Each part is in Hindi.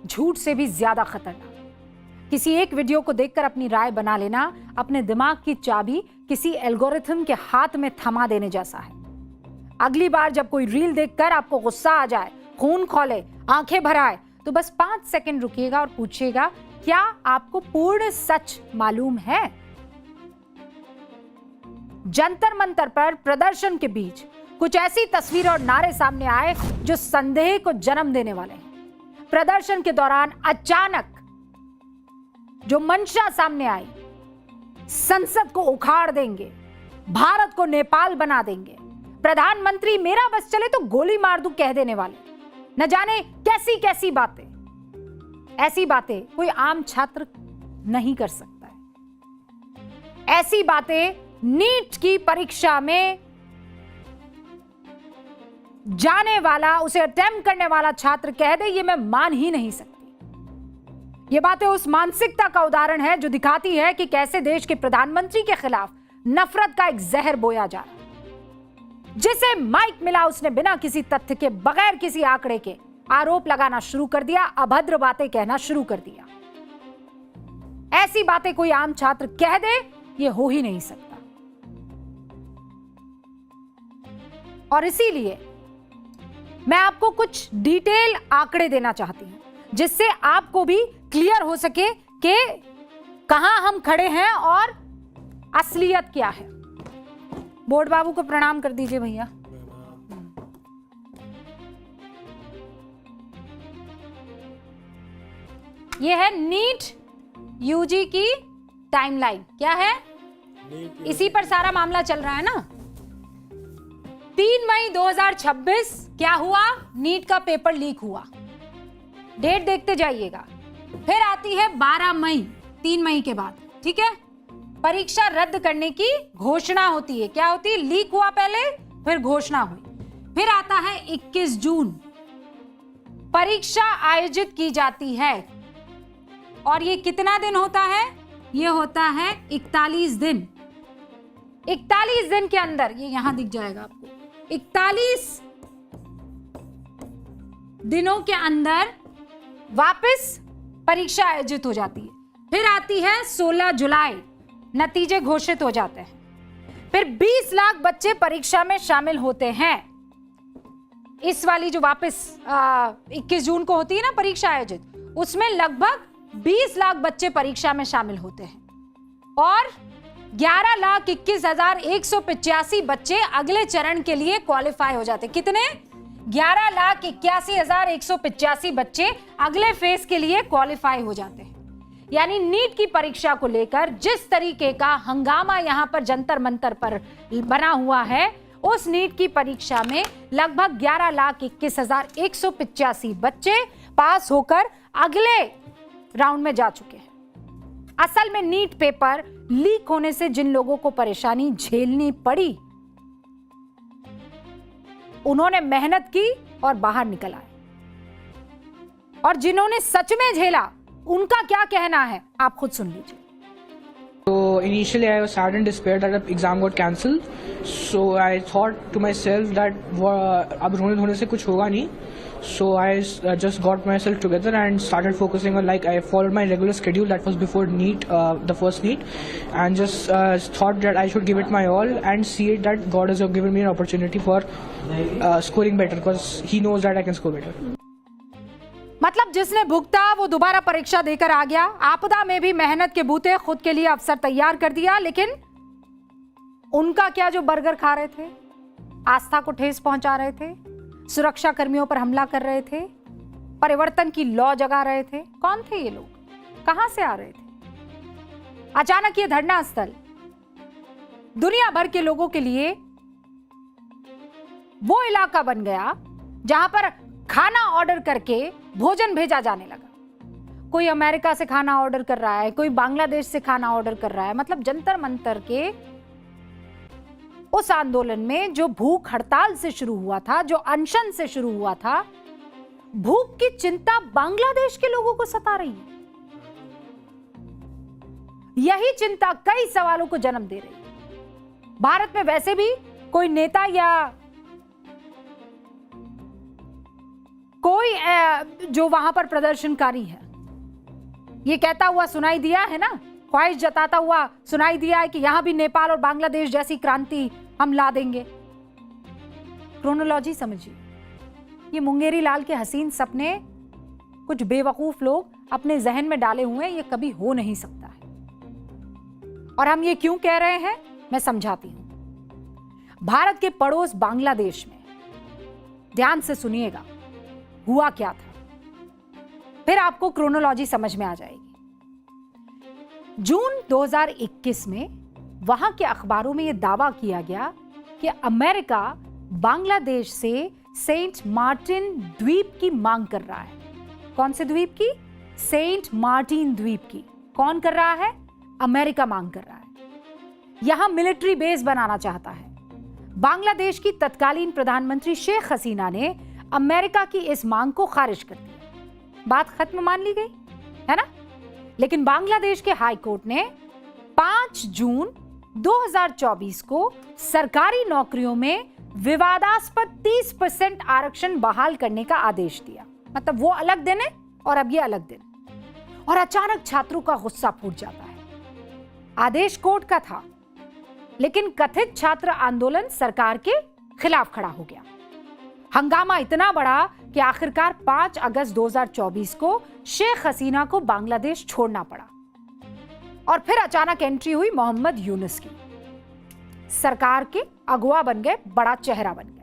झूठ से भी ज्यादा खतरनाक। किसी एक वीडियो को देखकर अपनी राय बना लेना अपने दिमाग की चाबी किसी एल्गोरिथम के हाथ में थमा देने जैसा है। अगली बार जब कोई रील देखकर आपको गुस्सा आ जाए, खून खौले, आंखें भर आए, तो बस 5 सेकंड रुकिएगा और पूछिएगा, क्या आपको पूर्ण सच मालूम है? जंतर मंतर पर प्रदर्शन के बीच कुछ ऐसी तस्वीरें और नारे सामने आए जो संदेह को जन्म देने वाले हैं। प्रदर्शन के दौरान अचानक जो मंशा सामने आई, संसद को उखाड़ देंगे, भारत को नेपाल बना देंगे, प्रधानमंत्री मेरा बस चले तो गोली मार दूं कह देने वाले, न जाने कैसी कैसी बातें। ऐसी बातें कोई आम छात्र नहीं कर सकता है। ऐसी बातें नीट की परीक्षा में जाने वाला, उसे अटेम्प्ट करने वाला छात्र कह दे, ये मैं मान ही नहीं सकती। ये बातें उस मानसिकता का उदाहरण है जो दिखाती है कि कैसे देश के प्रधानमंत्री के खिलाफ नफरत का एक जहर बोया जा रहा है। जिसे माइक मिला उसने बिना किसी तथ्य के, बगैर किसी आंकड़े के आरोप लगाना शुरू कर दिया, अभद्र बातें कहना शुरू कर दिया। ऐसी बातें कोई आम छात्र कह दे, ये हो ही नहीं सकता। और इसीलिए मैं आपको कुछ डिटेल आंकड़े देना चाहती हूं, जिससे आपको भी क्लियर हो सके कि कहां हम खड़े हैं और असलियत क्या है। बोर्ड बाबू को प्रणाम कर दीजिए भैया। ये है नीट यूजी की टाइमलाइन। क्या है? इसी पर सारा मामला चल रहा है ना। 3 मई 2026 क्या हुआ? नीट का पेपर लीक हुआ। डेट देखते जाइएगा। फिर आती है 12 मई, 3 मई के बाद, ठीक है, परीक्षा रद्द करने की घोषणा होती है। क्या होती है? लीक हुआ पहले, फिर घोषणा हुई। फिर आता है 21 जून, परीक्षा आयोजित की जाती है। और ये कितना दिन होता है? ये होता है 41 दिन। 41 दिन के अंदर, ये यहां दिख जाएगा आपको, 41 दिनों के अंदर वापस परीक्षा आयोजित हो जाती है। फिर आती है 16 जुलाई, नतीजे घोषित हो जाते हैं। फिर 20 लाख बच्चे परीक्षा में शामिल होते हैं। इस वाली जो वापस 21 जून को होती है ना परीक्षा आयोजित, उसमें लगभग 20 लाख बच्चे परीक्षा में शामिल होते हैं। और 11,21,185 बच्चे अगले चरण के लिए क्वालिफाई हो जाते हैं। कितने? 11,81,185 बच्चे अगले फेज के लिए क्वालिफाई हो जाते हैं। यानी नीट की परीक्षा को लेकर जिस तरीके का हंगामा यहां पर जंतर मंतर पर बना हुआ है, उस नीट की परीक्षा में लगभग 11,21,185 बच्चे पास होकर अगले राउंड में जा चुके हैं। असल में नीट पेपर लीक होने से जिन लोगों को परेशानी झेलनी पड़ी, उन्होंने मेहनत की और बाहर निकल आए। और जिन्होंने सच में झेला, उनका क्या कहना है, आप खुद सुन लीजिए। So initially I was sad and despaired that the exam got cancelled. So I thought to myself that अब रोने से कुछ होगा नहीं. So I just got myself together and started focusing on, like, I followed my regular schedule that was before NEET, the first NEET, and just thought that I should give it my all and see it that God has given me an opportunity for scoring better, because He knows that I can score better. मतलब जिसने भुगता वो दोबारा परीक्षा देकर आ गया। आपदा में भी मेहनत के बूते खुद के लिए अवसर तैयार कर दिया। लेकिन उनका क्या, जो बर्गर खा रहे थे, आस्था को ठेस पहुंचा रहे थे, सुरक्षा कर्मियों पर हमला कर रहे थे, परिवर्तन की लौ जगा रहे थे, कौन थे ये लोग? कहां से आ रहे थे? अचानक ये धरना स्थल दुनिया भर के लोगों के लिए वो इलाका बन गया जहां पर खाना ऑर्डर करके भोजन भेजा जाने लगा। कोई अमेरिका से खाना ऑर्डर कर रहा है, कोई बांग्लादेश से खाना ऑर्डर कर रहा है। मतलब जंतर मंतर के उस आंदोलन में जो भूख हड़ताल से शुरू हुआ था, जो अनशन से शुरू हुआ था, भूख की चिंता बांग्लादेश के लोगों को सता रही है। यही चिंता कई सवालों को जन्म दे रही है। भारत में वैसे भी कोई नेता या कोई जो वहां पर प्रदर्शनकारी है ये कहता हुआ सुनाई दिया है ना, ख्वाहिश जताता हुआ सुनाई दिया है कि यहां भी नेपाल और बांग्लादेश जैसी क्रांति हम ला देंगे? क्रोनोलॉजी समझिए, ये मुंगेरी लाल के हसीन सपने कुछ बेवकूफ लोग अपने जहन में डाले हुए हैं, ये कभी हो नहीं सकता है। और हम ये क्यों कह रहे हैं मैं समझाती हूं। भारत के पड़ोस बांग्लादेश में, ध्यान से सुनिएगा, हुआ क्या था, फिर आपको क्रोनोलॉजी समझ में आ जाएगी। जून 2021 में वहां के अखबारों में यह दावा किया गया कि अमेरिका बांग्लादेश से सेंट मार्टिन द्वीप की मांग कर रहा है। कौन से द्वीप की? सेंट मार्टिन द्वीप की। कौन कर रहा है? अमेरिका मांग कर रहा है। यहां मिलिट्री बेस बनाना चाहता है। बांग्लादेश की तत्कालीन प्रधानमंत्री शेख हसीना ने अमेरिका की इस मांग को खारिज कर दिया। बात खत्म मान ली गई है ना। लेकिन बांग्लादेश के हाई कोर्ट ने 5 जून 2024 को सरकारी नौकरियों में विवादास्पद 30% आरक्षण बहाल करने का आदेश दिया। मतलब वो अलग दिन है और अब ये अलग दिन। और अचानक छात्रों का गुस्सा फूट जाता है। आदेश कोर्ट का था, लेकिन कथित छात्र आंदोलन सरकार के खिलाफ खड़ा हो गया। हंगामा इतना बढ़ा कि आखिरकार 5 अगस्त 2024 को शेख हसीना को बांग्लादेश छोड़ना पड़ा। और फिर अचानक एंट्री हुई मोहम्मद यूनुस की। सरकार के अगुवा बन गए, बड़ा चेहरा बन गए।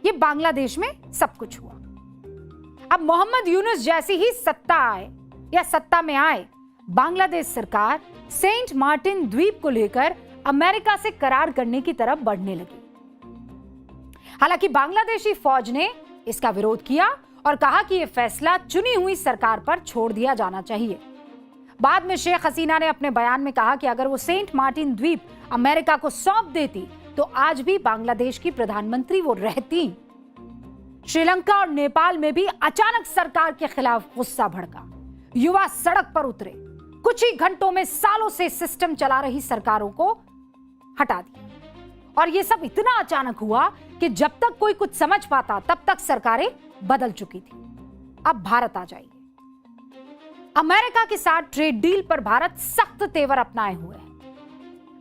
ये बांग्लादेश में सब कुछ हुआ। अब मोहम्मद यूनुस जैसी ही सत्ता में आए, बांग्लादेश सरकार सेंट मार्टिन द्वीप को लेकर अमेरिका से करार करने की तरफ बढ़ने लगी। हालांकि बांग्लादेशी फौज ने इसका विरोध किया और कहा कि यह फैसला चुनी हुई सरकार पर छोड़ दिया जाना चाहिए। बाद में शेख हसीना ने अपने बयान में कहा कि अगर वो सेंट मार्टिन द्वीप अमेरिका को सौंप देती तो आज भी बांग्लादेश की प्रधानमंत्री वो रहती। श्रीलंका और नेपाल में भी अचानक सरकार के खिलाफ गुस्सा भड़का। युवा सड़क पर उतरे। कुछ ही घंटों में सालों से सिस्टम चला रही सरकारों को हटा दिया। और ये सब इतना अचानक हुआ कि जब तक कोई कुछ समझ पाता तब तक सरकारें बदल चुकी थी। अब भारत आ जाइए। अमेरिका के साथ ट्रेड डील पर भारत सख्त तेवर अपनाए हुए है।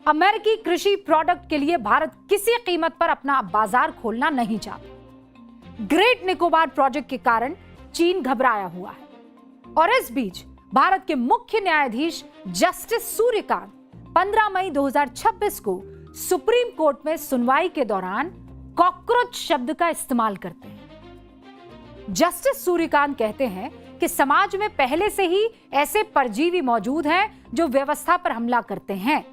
अमेरिकी कृषि प्रोडक्ट के लिए भारत किसी कीमत पर अपना बाजार खोलना नहीं चाहता। ग्रेट निकोबार प्रोजेक्ट के कारण चीन घबराया हुआ है। और इस बीच भारत के मुख्य न्यायाधीश जस्टिस सूर्यकांत 15 मई 2026 को सुप्रीम कोर्ट में सुनवाई के दौरान कॉकरोच शब्द का इस्तेमाल करते हैं। जस्टिस सूर्यकांत कहते हैं कि समाज में पहले से ही ऐसे परजीवी मौजूद हैं जो व्यवस्था पर हमला करते हैं।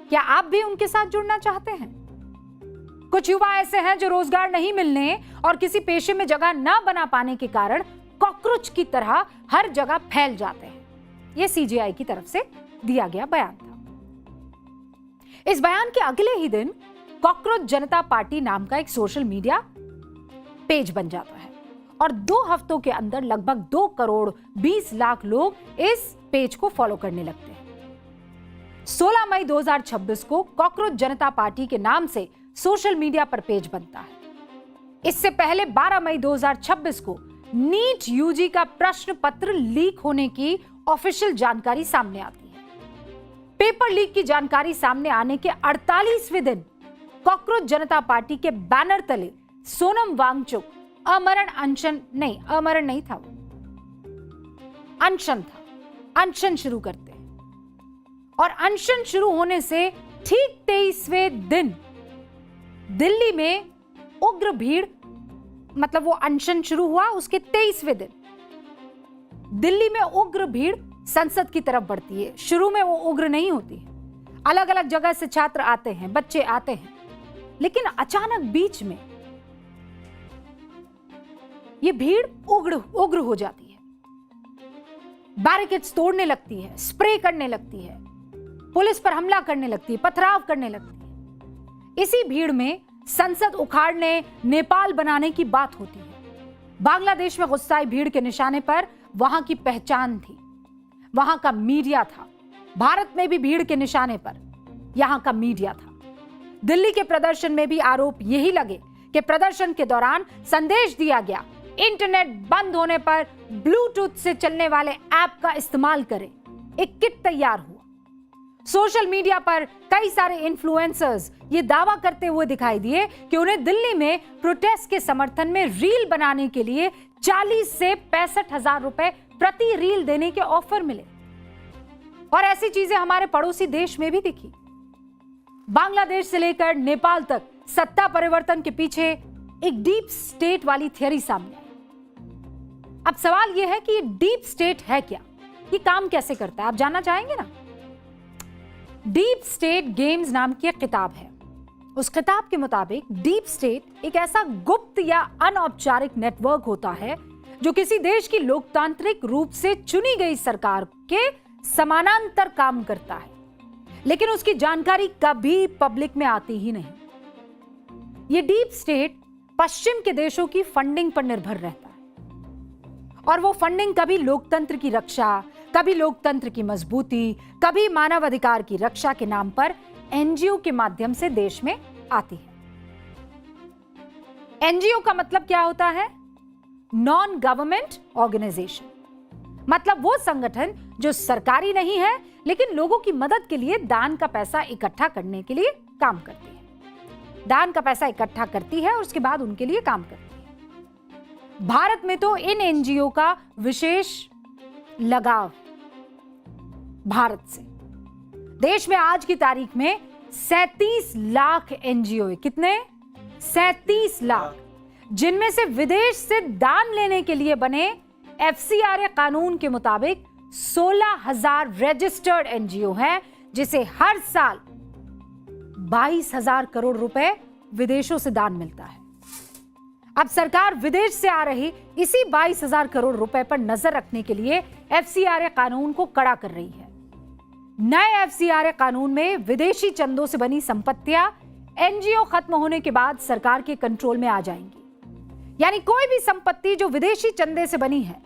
क्या आप भी उनके साथ जुड़ना चाहते हैं? कुछ युवा ऐसे हैं जो रोजगार नहीं मिलने और किसी पेशे में जगह न बना पाने के कारण कॉकरोच की तरह हर जगह फैल जाते हैं। यह सीजीआई की तरफ से दिया गया बयान था। इस बयान के अगले ही दिन कॉकरोच जनता पार्टी नाम का एक सोशल मीडिया पेज बन जाता है और 2 हफ्तों के अंदर लगभग 2 करोड़ 20 लाख लोग इस पेज को फॉलो करने लगते हैं। 16 मई 2026 को कॉकरोच जनता पार्टी के नाम से सोशल मीडिया पर पेज बनता है। इससे पहले 12 मई 2026 को नीट यूजी का प्रश्न पत्र लीक होने की ऑफिशियल जानकारी सामने आती है। पेपर लीक की जानकारी सामने आने के 48वें दिन कॉकरोच जनता पार्टी के बैनर तले सोनम वांगचुक अनशन नहीं था, अनशन था। अनशन शुरू करते हैं और अनशन शुरू होने से ठीक 23वें दिन दिल्ली में उग्र भीड़, मतलब वो अनशन शुरू हुआ उसके 23वें दिन दिल्ली में उग्र भीड़ संसद की तरफ बढ़ती है। शुरू में वो उग्र नहीं होती है, अलग अलग जगह से छात्र आते हैं, बच्चे आते हैं, लेकिन अचानक बीच में ये भीड़ उग्र हो जाती है। बैरिकेड्स तोड़ने लगती है, स्प्रे करने लगती है, पुलिस पर हमला करने लगती है, पथराव करने लगती है। इसी भीड़ में संसद उखाड़ने, नेपाल बनाने की बात होती है। बांग्लादेश में गुस्साई भीड़ के निशाने पर वहां की पहचान थी, वहां का मीडिया था। भारत में भी भीड़ के निशाने पर यहां का मीडिया था। दिल्ली के प्रदर्शन में भी आरोप यही लगे कि प्रदर्शन के दौरान संदेश दिया गया इंटरनेट बंद होने पर ब्लूटूथ से चलने वाले ऐप का इस्तेमाल करें। एक किट तैयार हुआ। सोशल मीडिया पर कई सारे इन्फ्लुएंसर्स ये दावा करते हुए दिखाई दिए कि उन्हें दिल्ली में प्रोटेस्ट के समर्थन में रील बनाने के लिए 40 से 65,000 रुपए प्रति रील देने के ऑफर मिले। और ऐसी चीजें हमारे पड़ोसी देश में भी दिखी। बांग्लादेश से लेकर नेपाल तक सत्ता परिवर्तन के पीछे एक डीप स्टेट वाली थियरी सामने आई। अब सवाल यह है कि ये डीप स्टेट है क्या, ये काम कैसे करता है, आप जानना चाहेंगे ना। डीप स्टेट गेम्स नाम की एक किताब है। उस किताब के मुताबिक डीप स्टेट एक ऐसा गुप्त या अनौपचारिक नेटवर्क होता है जो किसी देश की लोकतांत्रिक रूप से चुनी गई सरकार के समानांतर काम करता है, लेकिन उसकी जानकारी कभी पब्लिक में आती ही नहीं। ये डीप स्टेट पश्चिम के देशों की फंडिंग पर निर्भर रहता है और वो फंडिंग कभी लोकतंत्र की रक्षा, कभी लोकतंत्र की मजबूती, कभी मानवाधिकार की रक्षा के नाम पर एनजीओ के माध्यम से देश में आती है। एनजीओ का मतलब क्या होता है? नॉन गवर्नमेंट ऑर्गेनाइजेशन, मतलब वो संगठन जो सरकारी नहीं है लेकिन लोगों की मदद के लिए दान का पैसा इकट्ठा करने के लिए काम करती है। दान का पैसा इकट्ठा करती है और उसके बाद उनके लिए काम करती है। भारत में तो इन एनजीओ का विशेष लगाव भारत से। देश में आज की तारीख में 37 लाख एनजीओ है। कितने? 37 लाख, जिनमें से विदेश से दान लेने के लिए बने एफसीआरए कानून के मुताबिक 16,000 रजिस्टर्ड एनजीओ हैं, जिसे हर साल 22,000 करोड़ रुपए विदेशों से दान मिलता है। अब सरकार विदेश से आ रही इसी 22,000 करोड़ रुपए पर नजर रखने के लिए एफसीआरए कानून को कड़ा कर रही है। नए एफसीआरए कानून में विदेशी चंदों से बनी संपत्तियां एनजीओ खत्म होने के बाद सरकार के कंट्रोल में आ जाएंगी। यानी कोई भी संपत्ति जो विदेशी चंदे से बनी है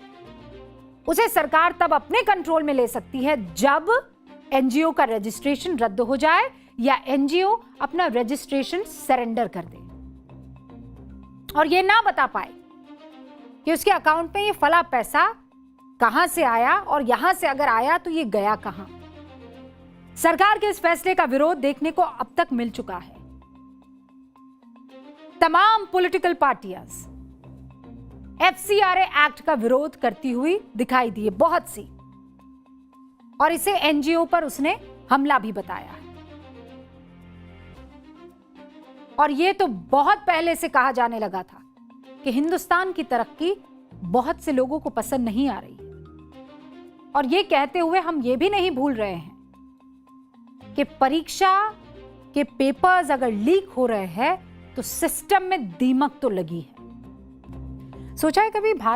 उसे सरकार तब अपने कंट्रोल में ले सकती है जब एनजीओ का रजिस्ट्रेशन रद्द हो जाए या एनजीओ अपना रजिस्ट्रेशन सरेंडर कर दे और ये ना बता पाए कि उसके अकाउंट में ये फला पैसा कहां से आया और यहां से अगर आया तो ये गया कहां। सरकार के इस फैसले का विरोध देखने को अब तक मिल चुका है। तमाम पॉलिटिकल पार्टियां एफसीआरए एक्ट का विरोध करती हुई दिखाई दी है, बहुत सी, और इसे एनजीओ पर उसने हमला भी बताया है। और यह तो बहुत पहले से कहा जाने लगा था कि हिंदुस्तान की तरक्की बहुत से लोगों को पसंद नहीं आ रही है। और यह कहते हुए हम यह भी नहीं भूल रहे हैं कि परीक्षा के पेपर्स अगर लीक हो रहे हैं तो सिस्टम में दीमक तो लगी है। सोचा है कभी भारत